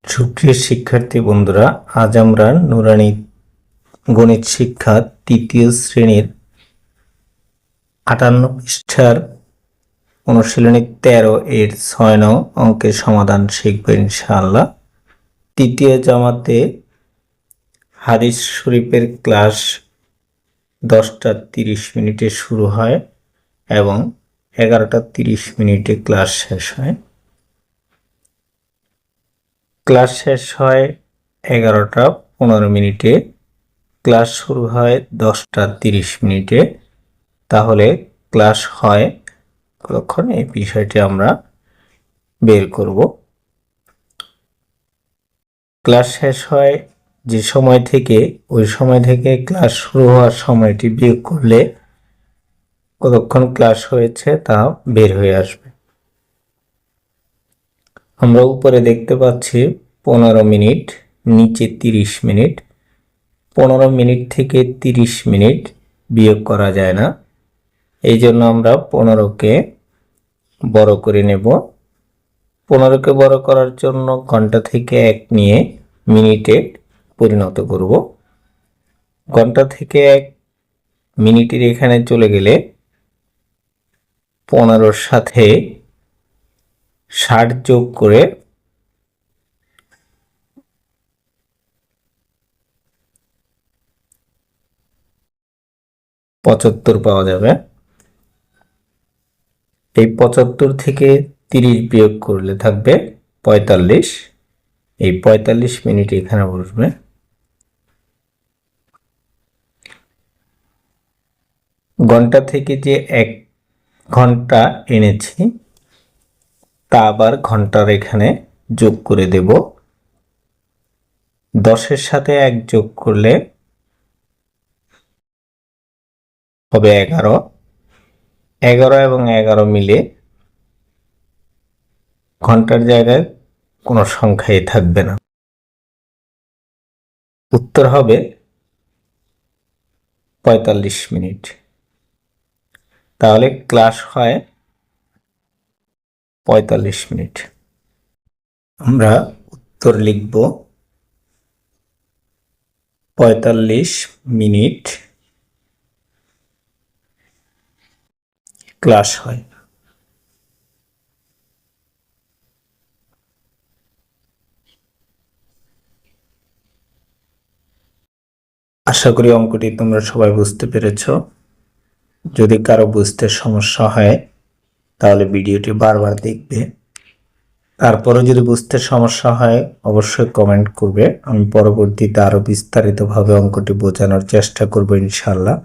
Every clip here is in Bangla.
সুপ্রিয় শিক্ষার্থী বন্ধুরা, আজ আমরা নুরানী গণিত শিক্ষা তৃতীয় শ্রেণীর 58 পৃষ্ঠার অনুশীলনী 13 এর 6 নং অঙ্কের সমাধান শিখব ইনশাআল্লাহ। তৃতীয় জামাতে হাদিস শরীফের ক্লাস 10:30 শুরু হয় এবং 11:30 ক্লাস শেষ হয়। ক্লাস শেষ হয় 11:15, ক্লাস শুরু হয় 10:30। তাহলে ক্লাস হয় কখন, এই বিষয়টি আমরা বের করব। ক্লাস শেষ হয় যে সময় থেকে, ওই সময় থেকে ক্লাস শুরু হওয়ার সময়টি বিয়োগ করলে কতক্ষণ ক্লাস হয়েছে তা বের হয়ে আসবে। আমরা উপরে দেখতে পাচ্ছি 15 মিনিট, নিচে 30 মিনিট। 15 মিনিট থেকে 30 মিনিট বিয়োগ করা যায় না, এই জন্য আমরা 15কে বড় করে নেব। 15কে বড় করার জন্য ঘন্টা থেকে 1 নিয়ে মিনিটে পরিণত করব। ঘন্টা থেকে 1 মিনিটের এখানে চলে গেলে 15-র সাথে 60 যোগ করে 75 পাওয়া যাবে। এই 75 থেকে 30 বিয়োগ করলে থাকবে 45। এই 45 মিনিট এখানে বসবে। ঘন্টা থেকে যে 1 ঘন্টা এনেছি তা আবার ঘন্টার এখানে যোগ করে দেব। 10-এর সাথে 1 যোগ করলে হবে 11। 11 এবং 11 মিলে ঘন্টার জায়গায় কোনো সংখ্যাই থাকবে না, উত্তর হবে 45 মিনিট। তাহলে ক্লাস হয় 45 মিনিট। আমরা উত্তর লিখব 45 মিনিট ক্লাস হয়। আশা করি অঙ্কটি তোমরা সবাই বুঝতে পেরেছ। যদি কারো বুঝতে সমস্যা হয় তাহলে ভিডিওটি বারবার দেখবে। তারপরে যদি বুঝতে সমস্যা হয় অবশ্যই কমেন্ট করবে, আমি পরবর্তীতে আরো বিস্তারিতভাবে অঙ্কটি বোঝানোর চেষ্টা করব ইনশাআল্লাহ।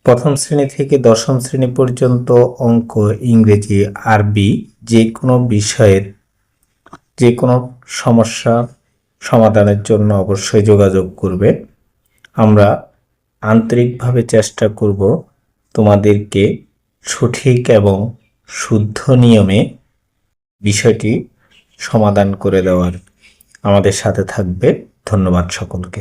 প্রথম শ্রেণী থেকে 10ম শ্রেণী পর্যন্ত অঙ্ক, ইংরেজি, আরবি যে কোনো বিষয়ের যে কোনো সমস্যা সমাধানের জন্য অবশ্যই যোগাযোগ করবে। আমরা আন্তরিকভাবে চেষ্টা করব তোমাদেরকে সঠিক এবং শুদ্ধ নিয়মে বিষয়টি সমাধান করে দেওয়ার। আমাদের সাথে থাকবে। ধন্যবাদ সকলকে।